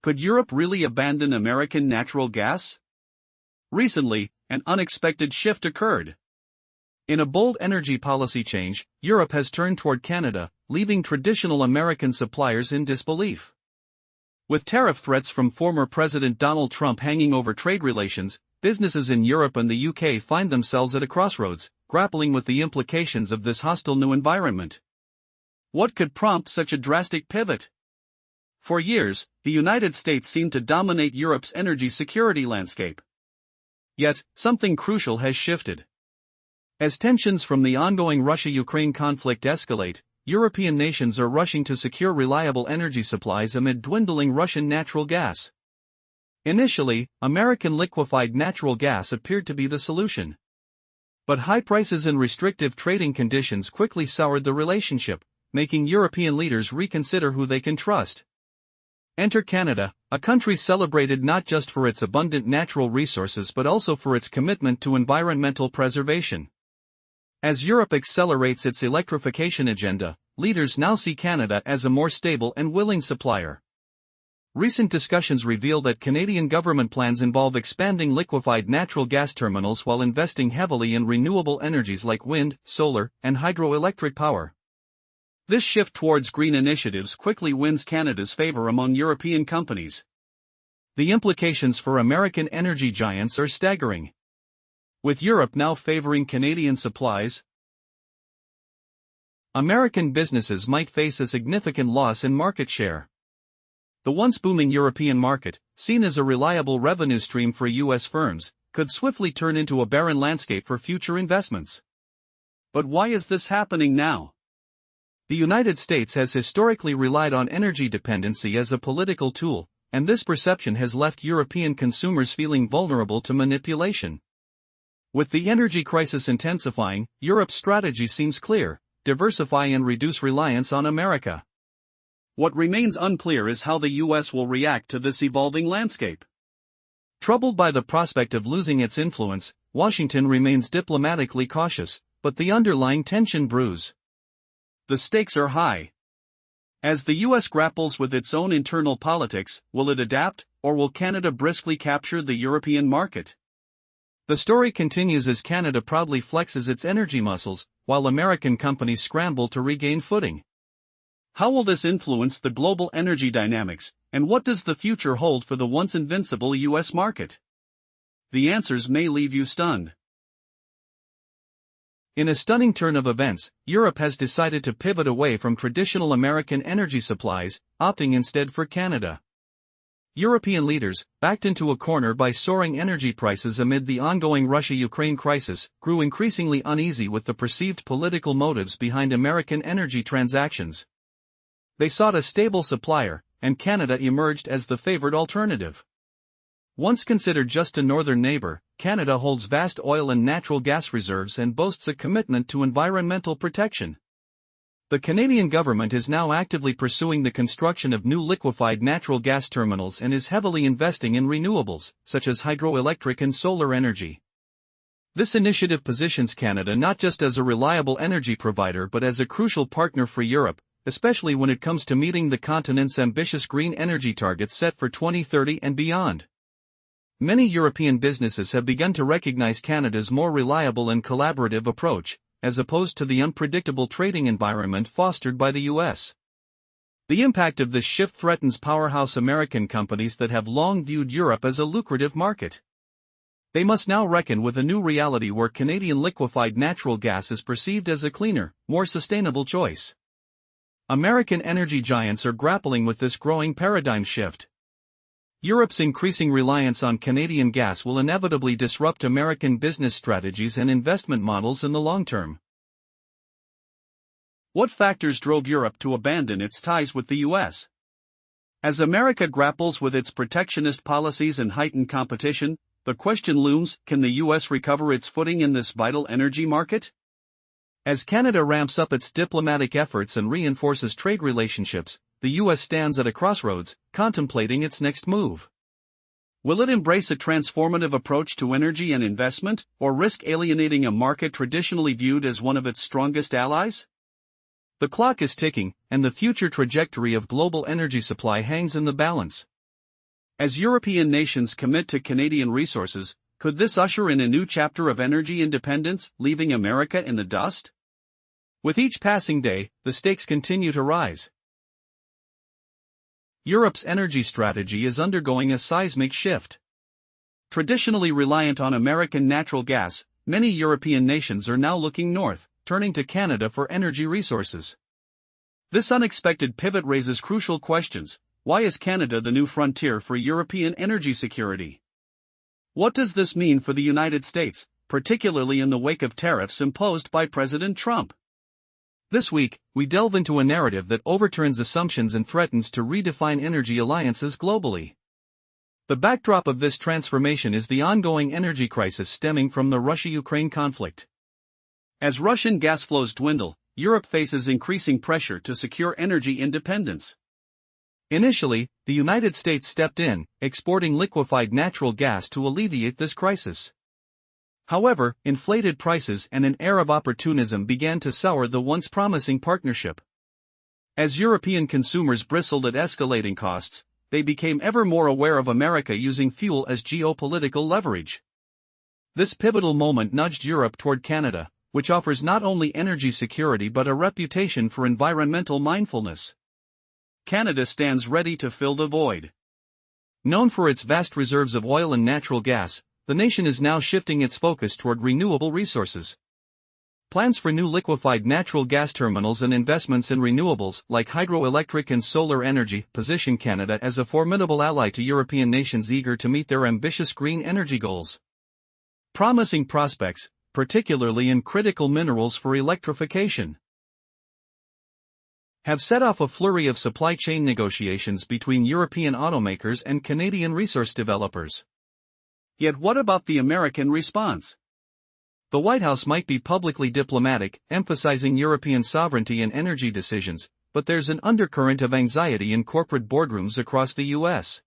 Could Europe really abandon American natural gas? Recently, an unexpected shift occurred. In a bold energy policy change, Europe has turned toward Canada, leaving traditional American suppliers in disbelief. With tariff threats from former President Donald Trump hanging over trade relations, businesses in Europe and the UK find themselves at a crossroads, grappling with the implications of this hostile new environment. What could prompt such a drastic pivot? For years, the United States seemed to dominate Europe's energy security landscape. Yet, something crucial has shifted. As tensions from the ongoing Russia-Ukraine conflict escalate, European nations are rushing to secure reliable energy supplies amid dwindling Russian natural gas. Initially, American liquefied natural gas appeared to be the solution. But high prices and restrictive trading conditions quickly soured the relationship, making European leaders reconsider who they can trust. Enter Canada, a country celebrated not just for its abundant natural resources but also for its commitment to environmental preservation. As Europe accelerates its electrification agenda, leaders now see Canada as a more stable and willing supplier. Recent discussions reveal that Canadian government plans involve expanding liquefied natural gas terminals while investing heavily in renewable energies like wind, solar, and hydroelectric power. This shift towards green initiatives quickly wins Canada's favor among European companies. The implications for American energy giants are staggering. With Europe now favoring Canadian supplies, American businesses might face a significant loss in market share. The once booming European market, seen as a reliable revenue stream for U.S. firms, could swiftly turn into a barren landscape for future investments. But why is this happening now? The United States has historically relied on energy dependency as a political tool, and this perception has left European consumers feeling vulnerable to manipulation. With the energy crisis intensifying, Europe's strategy seems clear: diversify and reduce reliance on America. What remains unclear is how the U.S. will react to this evolving landscape. Troubled by the prospect of losing its influence, Washington remains diplomatically cautious, but the underlying tension brews. The stakes are high. As the U.S. grapples with its own internal politics, will it adapt, or will Canada briskly capture the European market? The story continues as Canada proudly flexes its energy muscles, while American companies scramble to regain footing. How will this influence the global energy dynamics, and what does the future hold for the once invincible U.S. market? The answers may leave you stunned. In a stunning turn of events, Europe has decided to pivot away from traditional American energy supplies, opting instead for Canada. European leaders, backed into a corner by soaring energy prices amid the ongoing Russia-Ukraine crisis, grew increasingly uneasy with the perceived political motives behind American energy transactions. They sought a stable supplier, and Canada emerged as the favored alternative. Once considered just a northern neighbor, Canada holds vast oil and natural gas reserves and boasts a commitment to environmental protection. The Canadian government is now actively pursuing the construction of new liquefied natural gas terminals and is heavily investing in renewables, such as hydroelectric and solar energy. This initiative positions Canada not just as a reliable energy provider but as a crucial partner for Europe, especially when it comes to meeting the continent's ambitious green energy targets set for 2030 and beyond. Many European businesses have begun to recognize Canada's more reliable and collaborative approach, as opposed to the unpredictable trading environment fostered by the U.S. The impact of this shift threatens powerhouse American companies that have long viewed Europe as a lucrative market. They must now reckon with a new reality where Canadian liquefied natural gas is perceived as a cleaner, more sustainable choice. American energy giants are grappling with this growing paradigm shift. Europe's increasing reliance on Canadian gas will inevitably disrupt American business strategies and investment models in the long term. What factors drove Europe to abandon its ties with the U.S.? As America grapples with its protectionist policies and heightened competition, the question looms: can the U.S. recover its footing in this vital energy market? As Canada ramps up its diplomatic efforts and reinforces trade relationships, the U.S. stands at a crossroads, contemplating its next move. Will it embrace a transformative approach to energy and investment, or risk alienating a market traditionally viewed as one of its strongest allies? The clock is ticking, and the future trajectory of global energy supply hangs in the balance. As European nations commit to Canadian resources, could this usher in a new chapter of energy independence, leaving America in the dust? With each passing day, the stakes continue to rise. Europe's energy strategy is undergoing a seismic shift. Traditionally reliant on American natural gas, many European nations are now looking north, turning to Canada for energy resources. This unexpected pivot raises crucial questions. Why is Canada the new frontier for European energy security? What does this mean for the United States, particularly in the wake of tariffs imposed by President Trump? This week, we delve into a narrative that overturns assumptions and threatens to redefine energy alliances globally. The backdrop of this transformation is the ongoing energy crisis stemming from the Russia-Ukraine conflict. As Russian gas flows dwindle, Europe faces increasing pressure to secure energy independence. Initially, the United States stepped in, exporting liquefied natural gas to alleviate this crisis. However, inflated prices and an air of opportunism began to sour the once promising partnership. As European consumers bristled at escalating costs, they became ever more aware of America using fuel as geopolitical leverage. This pivotal moment nudged Europe toward Canada, which offers not only energy security but a reputation for environmental mindfulness. Canada stands ready to fill the void. Known for its vast reserves of oil and natural gas, the nation is now shifting its focus toward renewable resources. Plans for new liquefied natural gas terminals and investments in renewables like hydroelectric and solar energy position Canada as a formidable ally to European nations eager to meet their ambitious green energy goals. Promising prospects, particularly in critical minerals for electrification, have set off a flurry of supply chain negotiations between European automakers and Canadian resource developers. Yet what about the American response? The White House might be publicly diplomatic, emphasizing European sovereignty in energy decisions, but there's an undercurrent of anxiety in corporate boardrooms across the U.S.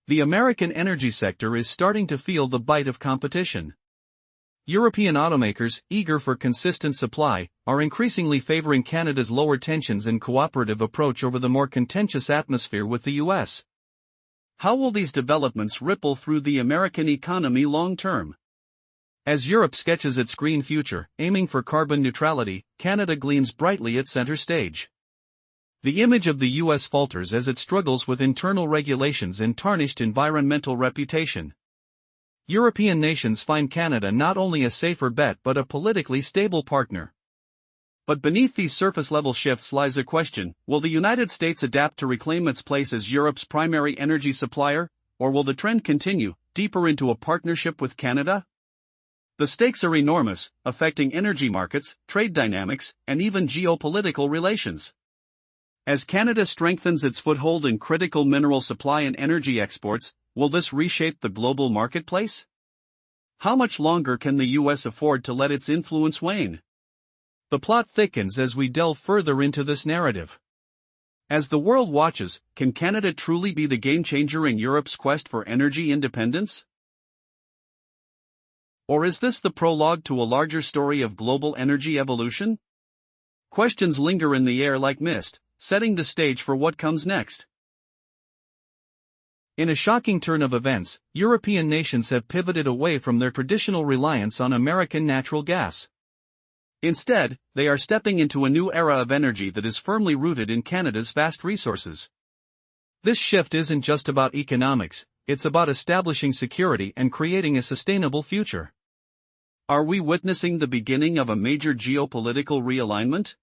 The American energy sector is starting to feel the bite of competition. European automakers, eager for consistent supply, are increasingly favoring Canada's lower tensions and cooperative approach over the more contentious atmosphere with the U.S. How will these developments ripple through the American economy long term? As Europe sketches its green future, aiming for carbon neutrality, Canada gleams brightly at center stage. The image of the U.S. falters as it struggles with internal regulations and tarnished environmental reputation. European nations find Canada not only a safer bet but a politically stable partner. But beneath these surface-level shifts lies a question: will the United States adapt to reclaim its place as Europe's primary energy supplier, or will the trend continue, deeper into a partnership with Canada? The stakes are enormous, affecting energy markets, trade dynamics, and even geopolitical relations. As Canada strengthens its foothold in critical mineral supply and energy exports, will this reshape the global marketplace? How much longer can the U.S. afford to let its influence wane? The plot thickens as we delve further into this narrative. As the world watches, can Canada truly be the game-changer in Europe's quest for energy independence? Or is this the prologue to a larger story of global energy evolution? Questions linger in the air like mist, setting the stage for what comes next. In a shocking turn of events, European nations have pivoted away from their traditional reliance on American natural gas. Instead, they are stepping into a new era of energy that is firmly rooted in Canada's vast resources. This shift isn't just about economics, it's about establishing security and creating a sustainable future. Are we witnessing the beginning of a major geopolitical realignment?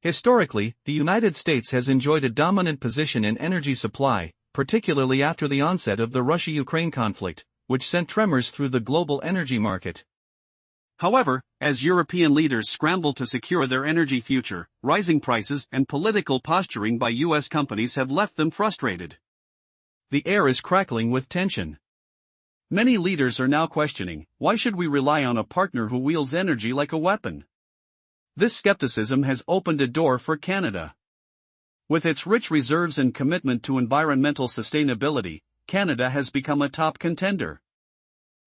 Historically, the United States has enjoyed a dominant position in energy supply, particularly after the onset of the Russia-Ukraine conflict, which sent tremors through the global energy market. However, as European leaders scramble to secure their energy future, rising prices and political posturing by U.S. companies have left them frustrated. The air is crackling with tension. Many leaders are now questioning, why should we rely on a partner who wields energy like a weapon? This skepticism has opened a door for Canada. With its rich reserves and commitment to environmental sustainability, Canada has become a top contender.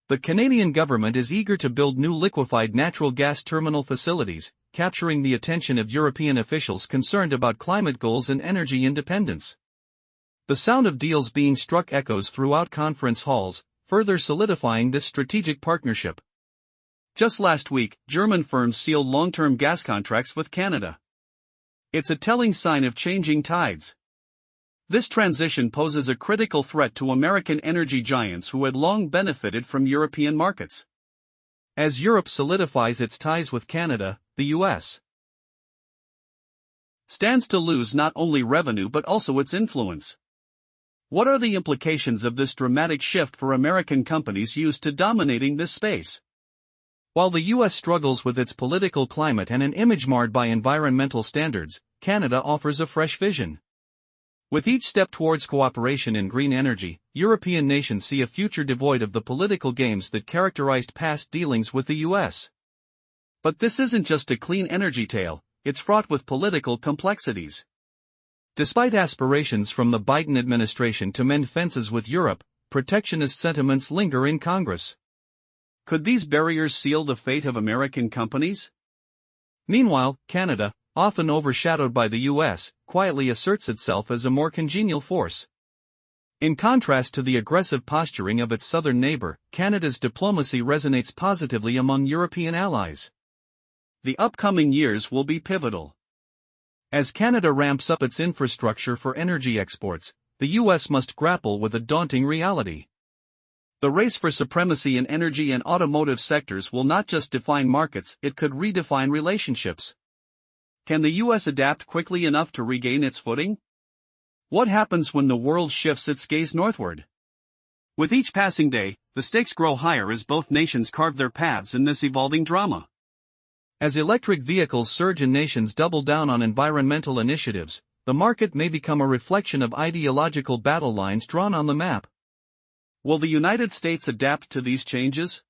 The Canadian government is eager to build new liquefied natural gas terminal facilities, capturing the attention of European officials concerned about climate goals and energy independence. The sound of deals being struck echoes throughout conference halls, further solidifying this strategic partnership. Just last week, German firms sealed long-term gas contracts with Canada. It's a telling sign of changing tides. This transition poses a critical threat to American energy giants who had long benefited from European markets. As Europe solidifies its ties with Canada, the U.S. stands to lose not only revenue but also its influence. What are the implications of this dramatic shift for American companies used to dominating this space? While the U.S. struggles with its political climate and an image marred by environmental standards, Canada offers a fresh vision. With each step towards cooperation in green energy, European nations see a future devoid of the political games that characterized past dealings with the U.S. But this isn't just a clean energy tale, it's fraught with political complexities. Despite aspirations from the Biden administration to mend fences with Europe, protectionist sentiments linger in Congress. Could these barriers seal the fate of American companies? Meanwhile, Canada, often overshadowed by the U.S., quietly asserts itself as a more congenial force. In contrast to the aggressive posturing of its southern neighbor, Canada's diplomacy resonates positively among European allies. The upcoming years will be pivotal. As Canada ramps up its infrastructure for energy exports, the U.S. must grapple with a daunting reality. The race for supremacy in energy and automotive sectors will not just define markets, it could redefine relationships. Can the U.S. adapt quickly enough to regain its footing? What happens when the world shifts its gaze northward? With each passing day, the stakes grow higher as both nations carve their paths in this evolving drama. As electric vehicles surge and nations double down on environmental initiatives, the market may become a reflection of ideological battle lines drawn on the map. Will the United States adapt to these changes?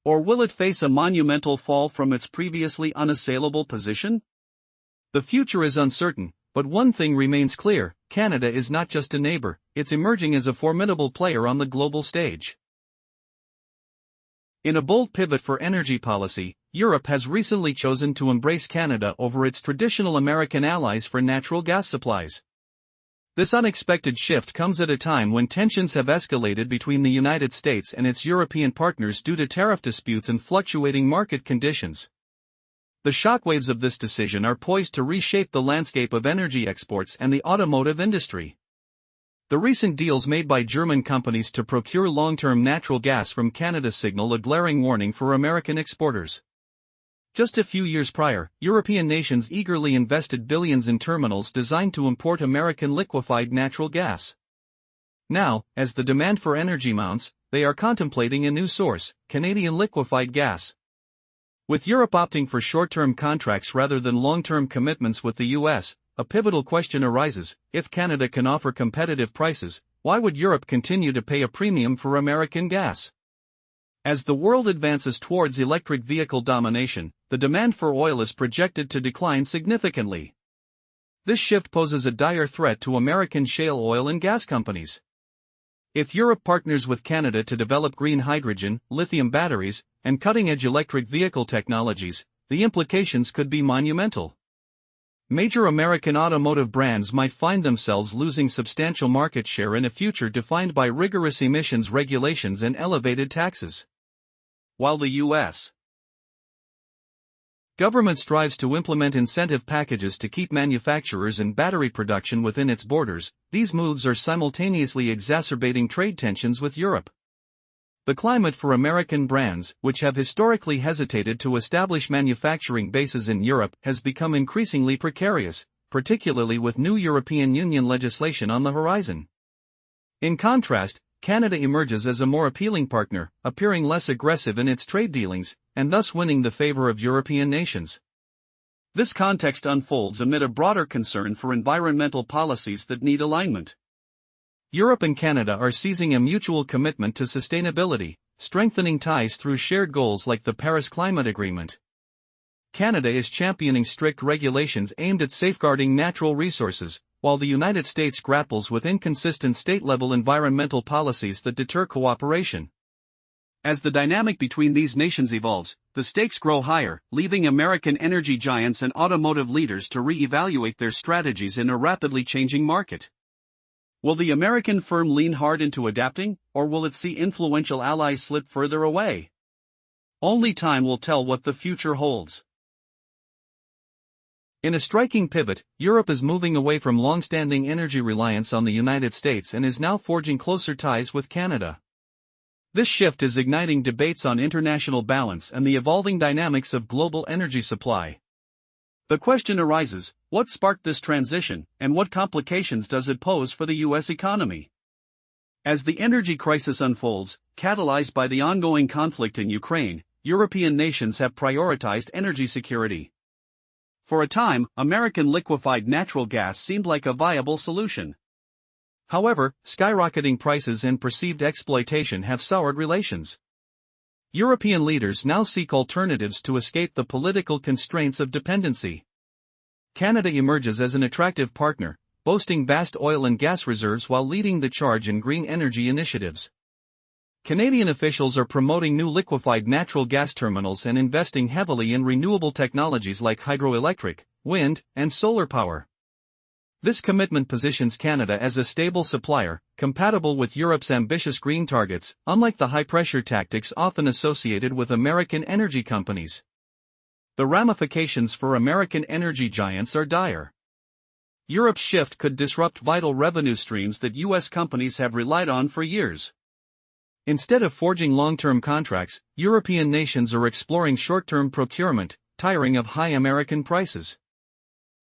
Or will it face a monumental fall from its previously unassailable position? The future is uncertain, but one thing remains clear: Canada is not just a neighbor, it's emerging as a formidable player on the global stage. In a bold pivot for energy policy, Europe has recently chosen to embrace Canada over its traditional American allies for natural gas supplies. This unexpected shift comes at a time when tensions have escalated between the United States and its European partners due to tariff disputes and fluctuating market conditions. The shockwaves of this decision are poised to reshape the landscape of energy exports and the automotive industry. The recent deals made by German companies to procure long-term natural gas from Canada signal a glaring warning for American exporters. Just a few years prior, European nations eagerly invested billions in terminals designed to import American liquefied natural gas. Now, as the demand for energy mounts, they are contemplating a new source: Canadian liquefied gas. With Europe opting for short-term contracts rather than long-term commitments with the U.S., a pivotal question arises: if Canada can offer competitive prices, why would Europe continue to pay a premium for American gas? As the world advances towards electric vehicle domination, the demand for oil is projected to decline significantly. This shift poses a dire threat to American shale oil and gas companies. If Europe partners with Canada to develop green hydrogen, lithium batteries, and cutting-edge electric vehicle technologies, the implications could be monumental. Major American automotive brands might find themselves losing substantial market share in a future defined by rigorous emissions regulations and elevated taxes. While the U.S. government strives to implement incentive packages to keep manufacturers and battery production within its borders, these moves are simultaneously exacerbating trade tensions with Europe. The climate for American brands, which have historically hesitated to establish manufacturing bases in Europe, has become increasingly precarious, particularly with new European Union legislation on the horizon. In contrast, Canada emerges as a more appealing partner, appearing less aggressive in its trade dealings, and thus winning the favor of European nations. This context unfolds amid a broader concern for environmental policies that need alignment. Europe and Canada are seizing a mutual commitment to sustainability, strengthening ties through shared goals like the Paris Climate Agreement. Canada is championing strict regulations aimed at safeguarding natural resources, while the United States grapples with inconsistent state-level environmental policies that deter cooperation. As the dynamic between these nations evolves, the stakes grow higher, leaving American energy giants and automotive leaders to re-evaluate their strategies in a rapidly changing market. Will the American firm lean hard into adapting, or will it see influential allies slip further away? Only time will tell what the future holds. In a striking pivot, Europe is moving away from long-standing energy reliance on the United States and is now forging closer ties with Canada. This shift is igniting debates on international balance and the evolving dynamics of global energy supply. The question arises, what sparked this transition, and what complications does it pose for the U.S. economy? As the energy crisis unfolds, catalyzed by the ongoing conflict in Ukraine, European nations have prioritized energy security. For a time, American liquefied natural gas seemed like a viable solution. However, skyrocketing prices and perceived exploitation have soured relations. European leaders now seek alternatives to escape the political constraints of dependency. Canada emerges as an attractive partner, boasting vast oil and gas reserves while leading the charge in green energy initiatives. Canadian officials are promoting new liquefied natural gas terminals and investing heavily in renewable technologies like hydroelectric, wind, and solar power. This commitment positions Canada as a stable supplier, compatible with Europe's ambitious green targets, unlike the high-pressure tactics often associated with American energy companies. The ramifications for American energy giants are dire. Europe's shift could disrupt vital revenue streams that U.S. companies have relied on for years. Instead of forging long-term contracts, European nations are exploring short-term procurement, tiring of high American prices.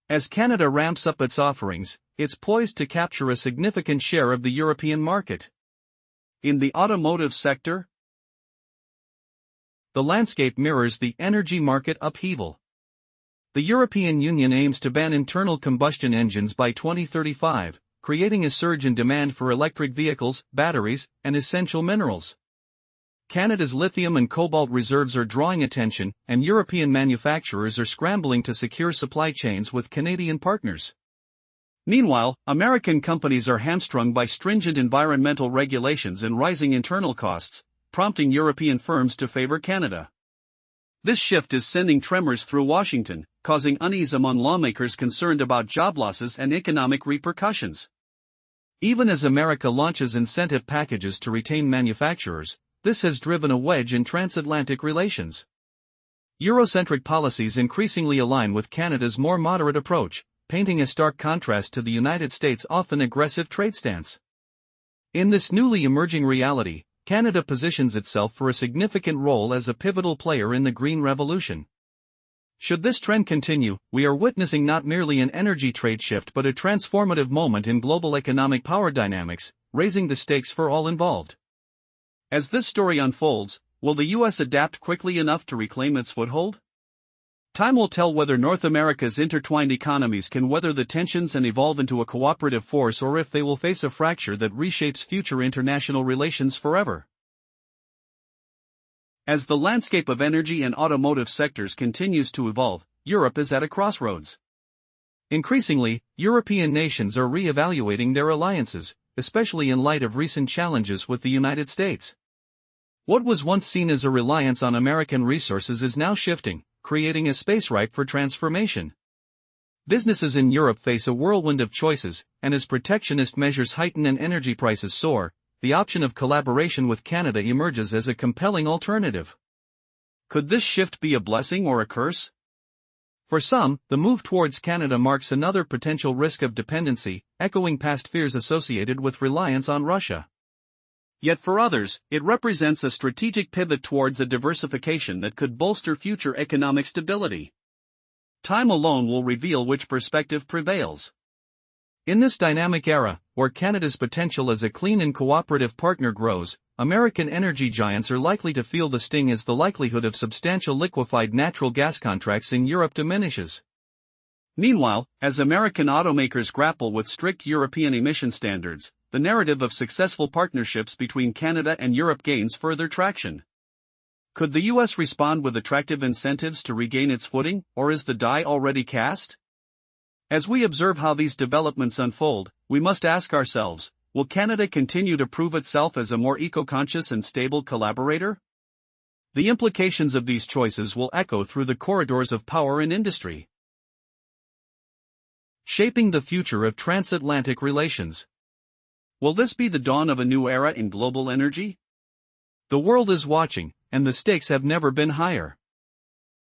As Canada ramps up its offerings, it's poised to capture a significant share of the European market. In the automotive sector, the landscape mirrors the energy market upheaval. The European Union aims to ban internal combustion engines by 2035, creating a surge in demand for electric vehicles, batteries, and essential minerals. Canada's lithium and cobalt reserves are drawing attention, and European manufacturers are scrambling to secure supply chains with Canadian partners. Meanwhile, American companies are hamstrung by stringent environmental regulations and rising internal costs, prompting European firms to favor Canada. This shift is sending tremors through Washington, causing unease among lawmakers concerned about job losses and economic repercussions. Even as America launches incentive packages to retain manufacturers, this has driven a wedge in transatlantic relations. Eurocentric policies increasingly align with Canada's more moderate approach, painting a stark contrast to the United States' often aggressive trade stance. In this newly emerging reality, Canada positions itself for a significant role as a pivotal player in the green revolution. Should this trend continue, we are witnessing not merely an energy trade shift but a transformative moment in global economic power dynamics, raising the stakes for all involved. As this story unfolds, will the U.S. adapt quickly enough to reclaim its foothold? Time will tell whether North America's intertwined economies can weather the tensions and evolve into a cooperative force, or if they will face a fracture that reshapes future international relations forever. As the landscape of energy and automotive sectors continues to evolve, Europe is at a crossroads. Increasingly, European nations are re-evaluating their alliances, especially in light of recent challenges with the United States. What was once seen as a reliance on American resources is now shifting, creating a space ripe for transformation. Businesses in Europe face a whirlwind of choices, and as protectionist measures heighten and energy prices soar, the option of collaboration with Canada emerges as a compelling alternative. Could this shift be a blessing or a curse? For some, the move towards Canada marks another potential risk of dependency, echoing past fears associated with reliance on Russia. Yet for others, it represents a strategic pivot towards a diversification that could bolster future economic stability. Time alone will reveal which perspective prevails. In this dynamic era, where Canada's potential as a clean and cooperative partner grows, American energy giants are likely to feel the sting as the likelihood of substantial liquefied natural gas contracts in Europe diminishes. Meanwhile, as American automakers grapple with strict European emission standards, the narrative of successful partnerships between Canada and Europe gains further traction. Could the U.S. respond with attractive incentives to regain its footing, or is the die already cast? As we observe how these developments unfold, we must ask ourselves, will Canada continue to prove itself as a more eco-conscious and stable collaborator? The implications of these choices will echo through the corridors of power and industry. Shaping the future of transatlantic relations. Will this be the dawn of a new era in global energy? The world is watching, and the stakes have never been higher.